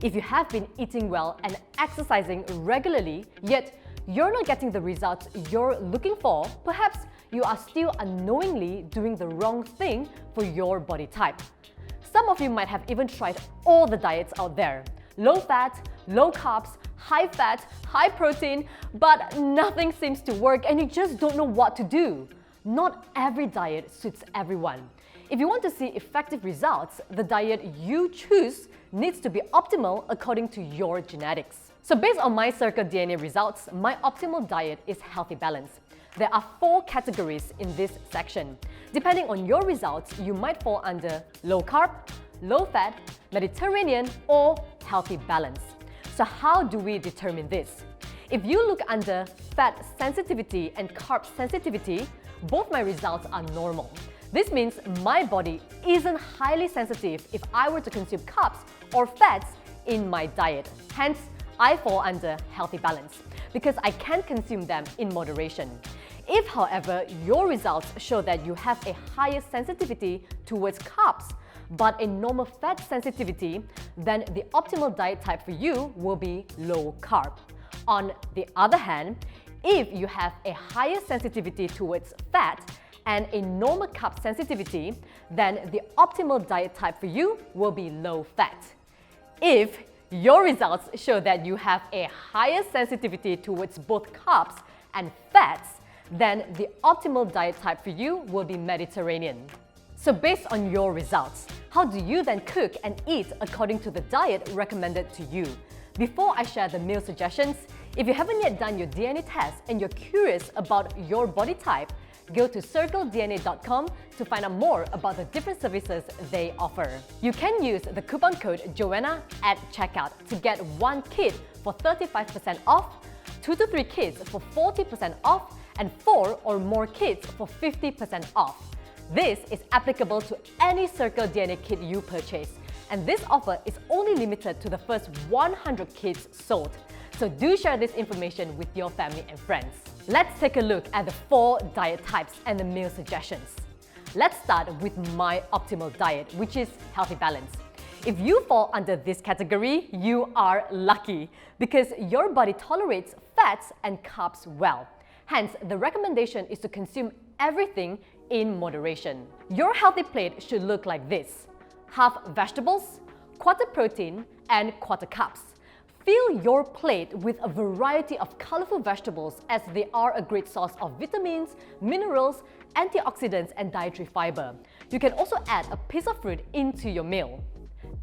If you have been eating well and exercising regularly, yet you're not getting the results you're looking for, perhaps you are still unknowingly doing the wrong thing for your body type. Some of you might have even tried all the diets out there. Low fat, low carbs, high fat, high protein, but nothing seems to work and you just don't know what to do. Not every diet suits everyone. If you want to see effective results, the diet you choose needs to be optimal according to your genetics. So based on my CircleDNA results, my optimal diet is healthy balance. There are 4 categories in this section. Depending on your results, you might fall under low carb, low fat, Mediterranean, or healthy balance. So how do we determine this? If you look under fat sensitivity and carb sensitivity, both my results are normal. This means my body isn't highly sensitive if I were to consume carbs or fats in my diet. Hence, I fall under healthy balance because I can consume them in moderation. If, however, your results show that you have a higher sensitivity towards carbs but a normal fat sensitivity, then the optimal diet type for you will be low carb. On the other hand, if you have a higher sensitivity towards fat and a normal carb sensitivity, then the optimal diet type for you will be low fat. If your results show that you have a higher sensitivity towards both carbs and fats, then the optimal diet type for you will be Mediterranean. So based on your results, how do you then cook and eat according to the diet recommended to you? Before I share the meal suggestions, if you haven't yet done your DNA test and you're curious about your body type, go to CircleDNA.com to find out more about the different services they offer. You can use the coupon code Joanna at checkout to get 1 kit for 35% off, 2 to 3 kits for 40% off, and 4 or more kits for 50% off. This is applicable to any CircleDNA kit you purchase, and this offer is only limited to the first 100 kits sold. So do share this information with your family and friends. Let's take a look at the 4 diet types and the meal suggestions. Let's start with my optimal diet, which is healthy balance. If you fall under this category, you are lucky because your body tolerates fats and carbs well. Hence, the recommendation is to consume everything in moderation. Your healthy plate should look like this: half vegetables, quarter protein, and quarter carbs. Fill your plate with a variety of colorful vegetables as they are a great source of vitamins, minerals, antioxidants, and dietary fiber. You can also add a piece of fruit into your meal.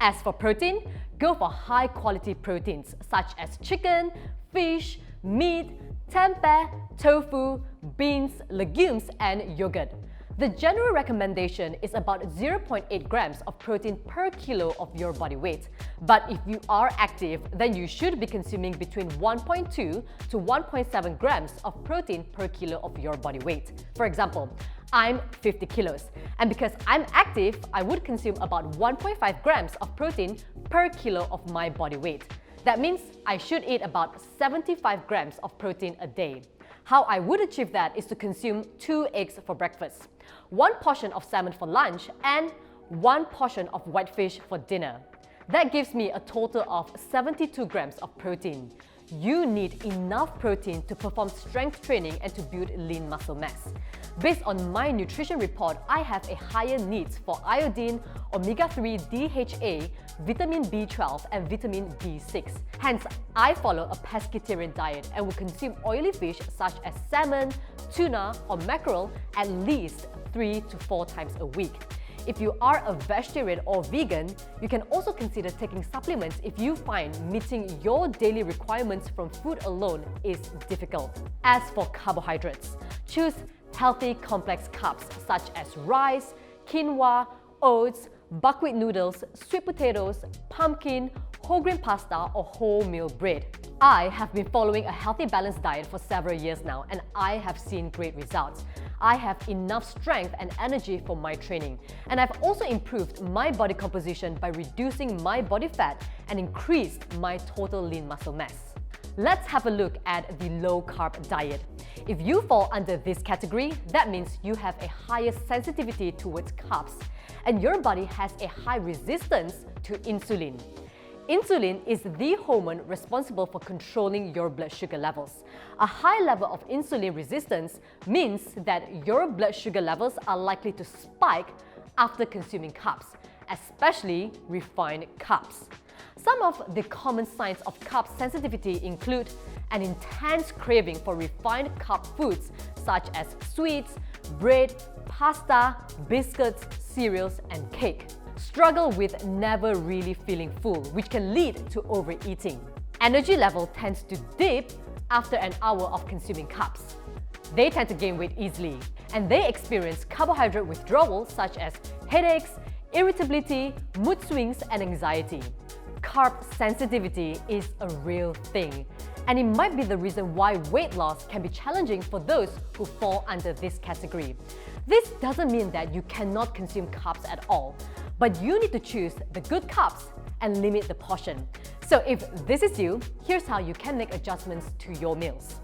As for protein, go for high-quality proteins such as chicken, fish, meat, tempeh, tofu, beans, legumes, and yogurt. The general recommendation is about 0.8 grams of protein per kilo of your body weight. But if you are active, then you should be consuming between 1.2 to 1.7 grams of protein per kilo of your body weight. For example, I'm 50 kilos, and because I'm active, I would consume about 1.5 grams of protein per kilo of my body weight. That means I should eat about 75 grams of protein a day. How I would achieve that is to consume 2 eggs for breakfast, 1 portion of salmon for lunch, and 1 portion of whitefish for dinner. That gives me a total of 72 grams of protein. You need enough protein to perform strength training and to build lean muscle mass. Based on my nutrition report, I have a higher needs for iodine, omega-3 DHA, vitamin B12, and vitamin B6. Hence, I follow a pescatarian diet and will consume oily fish such as salmon, tuna, or mackerel at least 3 to 4 times a week. If you are a vegetarian or vegan, you can also consider taking supplements if you find meeting your daily requirements from food alone is difficult. As for carbohydrates, choose healthy complex carbs such as rice, quinoa, oats, buckwheat noodles, sweet potatoes, pumpkin, whole grain pasta, or wholemeal bread. I have been following a healthy balanced diet for several years now, and I have seen great results. I have enough strength and energy for my training, and I've also improved my body composition by reducing my body fat and increased my total lean muscle mass. Let's have a look at the low-carb diet. If you fall under this category, that means you have a higher sensitivity towards carbs, and your body has a high resistance to insulin. Insulin is the hormone responsible for controlling your blood sugar levels. A high level of insulin resistance means that your blood sugar levels are likely to spike after consuming carbs, especially refined carbs. Some of the common signs of carb sensitivity include an intense craving for refined carb foods such as sweets, bread, pasta, biscuits, cereals, and cake. Struggle with never really feeling full, which can lead to overeating. Energy level tends to dip after an hour of consuming carbs. They tend to gain weight easily, and they experience carbohydrate withdrawal such as headaches, irritability, mood swings, and anxiety. Carb sensitivity is a real thing, and it might be the reason why weight loss can be challenging for those who fall under this category. This doesn't mean that you cannot consume carbs at all, but you need to choose the good carbs and limit the portion. So if this is you, here's how you can make adjustments to your meals.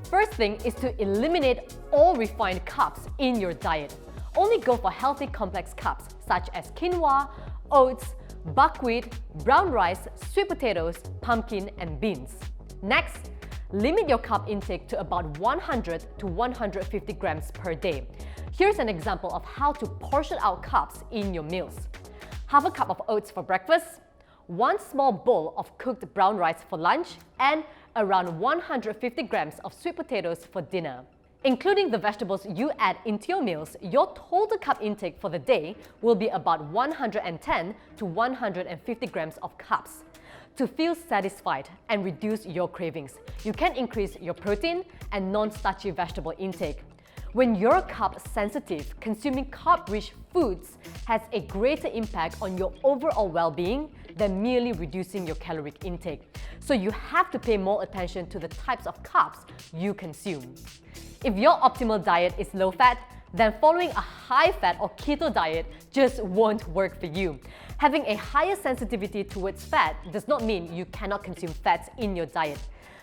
First thing is to eliminate all refined carbs in your diet. Only go for healthy complex carbs such as quinoa, oats, buckwheat, brown rice, sweet potatoes, pumpkin, and beans. Next, limit your carb intake to about 100 to 150 grams per day. Here's an example of how to portion out carbs in your meals. Half a cup of oats for breakfast, 1 small bowl of cooked brown rice for lunch, and around 150 grams of sweet potatoes for dinner. Including the vegetables you add into your meals, your total carb intake for the day will be about 110 to 150 grams of carbs. To feel satisfied and reduce your cravings, you can increase your protein and non-starchy vegetable intake. When you're carb sensitive, consuming carb-rich foods has a greater impact on your overall well-being than merely reducing your caloric intake. So you have to pay more attention to the types of carbs you consume. If your optimal diet is low-fat, then following a high-fat or keto diet just won't work for you. Having a higher sensitivity towards fat does not mean you cannot consume fats in your diet.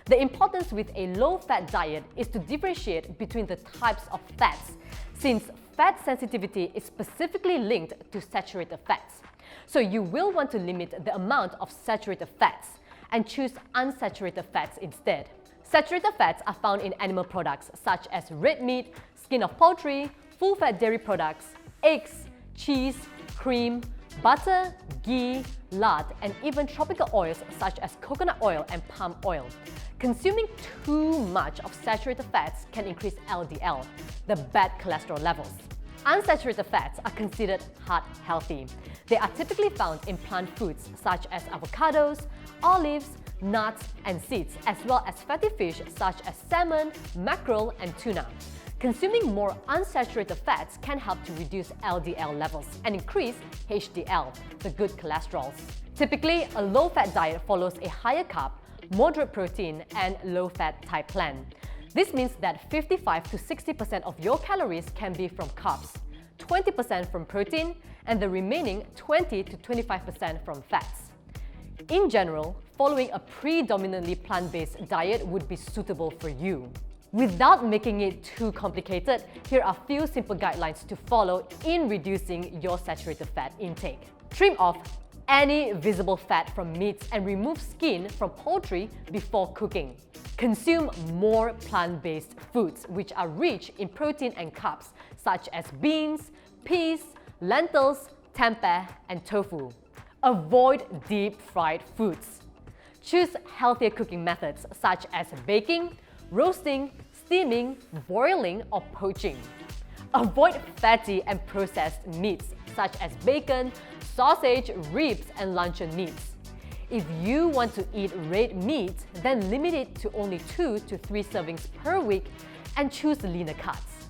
The importance with a low-fat diet is to differentiate between the types of fats, since fat sensitivity is specifically linked to saturated fats. So you will want to limit the amount of saturated fats and choose unsaturated fats instead. Saturated fats are found in animal products such as red meat, skin of poultry, full-fat dairy products, eggs, cheese, cream, butter, ghee, lard, and even tropical oils such as coconut oil and palm oil. Consuming too much of saturated fats can increase LDL, the bad cholesterol levels. Unsaturated fats are considered heart healthy. They are typically found in plant foods such as avocados, olives, nuts, and seeds, as well as fatty fish such as salmon, mackerel, and tuna. Consuming more unsaturated fats can help to reduce LDL levels and increase HDL, the good cholesterols. Typically, a low-fat diet follows a higher carb, moderate protein, and low-fat type plan. This means that 55 to 60% of your calories can be from carbs, 20% from protein, and the remaining 20 to 25% from fats. In general, following a predominantly plant-based diet would be suitable for you. Without making it too complicated, here are a few simple guidelines to follow in reducing your saturated fat intake. Trim off any visible fat from meats and remove skin from poultry before cooking. Consume more plant-based foods which are rich in protein and carbs such as beans, peas, lentils, tempeh, and tofu. Avoid deep-fried foods. Choose healthier cooking methods such as baking, roasting, steaming, boiling, or poaching. Avoid fatty and processed meats such as bacon, sausage, ribs, and luncheon meats. If you want to eat red meat, then limit it to only 2 to 3 servings per week and choose leaner cuts.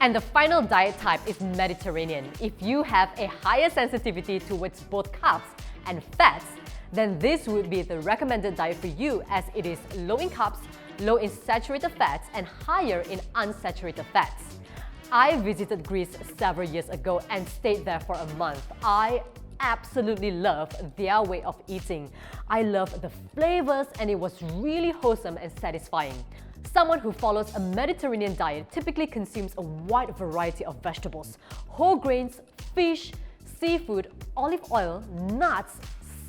And the final diet type is Mediterranean. If you have a higher sensitivity towards both carbs and fats, then this would be the recommended diet for you, as it is low in carbs, low in saturated fats, and higher in unsaturated fats. I visited Greece several years ago and stayed there for a month. I absolutely love their way of eating. I love the flavors, and it was really wholesome and satisfying. Someone who follows a Mediterranean diet typically consumes a wide variety of vegetables, whole grains, fish, seafood, olive oil, nuts,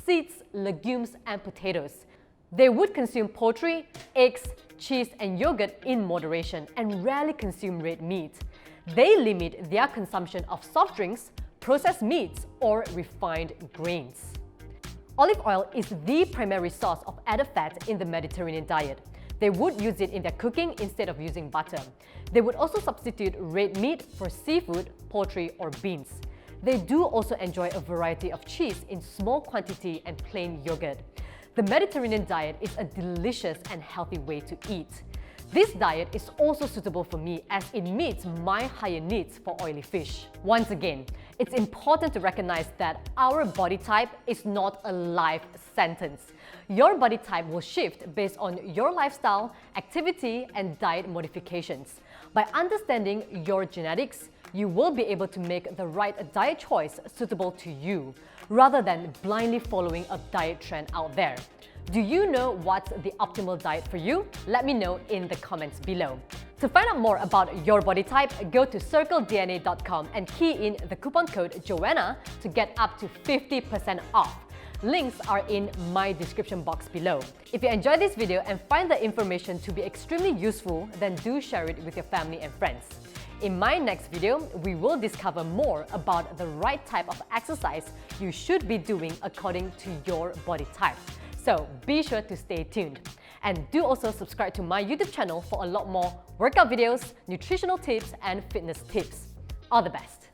seeds, legumes, and potatoes. They would consume poultry, eggs, cheese, and yogurt in moderation and rarely consume red meat. They limit their consumption of soft drinks, processed meats, or refined grains. Olive oil is the primary source of added fat in the Mediterranean diet. They would use it in their cooking instead of using butter. They would also substitute red meat for seafood, poultry, or beans. They do also enjoy a variety of cheese in small quantity and plain yogurt. The Mediterranean diet is a delicious and healthy way to eat. This diet is also suitable for me as it meets my higher needs for oily fish. Once again, it's important to recognize that our body type is not a life sentence. Your body type will shift based on your lifestyle, activity, and diet modifications. By understanding your genetics, you will be able to make the right diet choice suitable to you, rather than blindly following a diet trend out there. Do you know what's the optimal diet for you? Let me know in the comments below. To find out more about your body type, go to CircleDNA.com and key in the coupon code Joanna to get up to 50% off. Links are in my description box below. If you enjoyed this video and find the information to be extremely useful, then do share it with your family and friends. In my next video, we will discover more about the right type of exercise you should be doing according to your body type. So be sure to stay tuned. And do also subscribe to my YouTube channel for a lot more workout videos, nutritional tips, and fitness tips. All the best!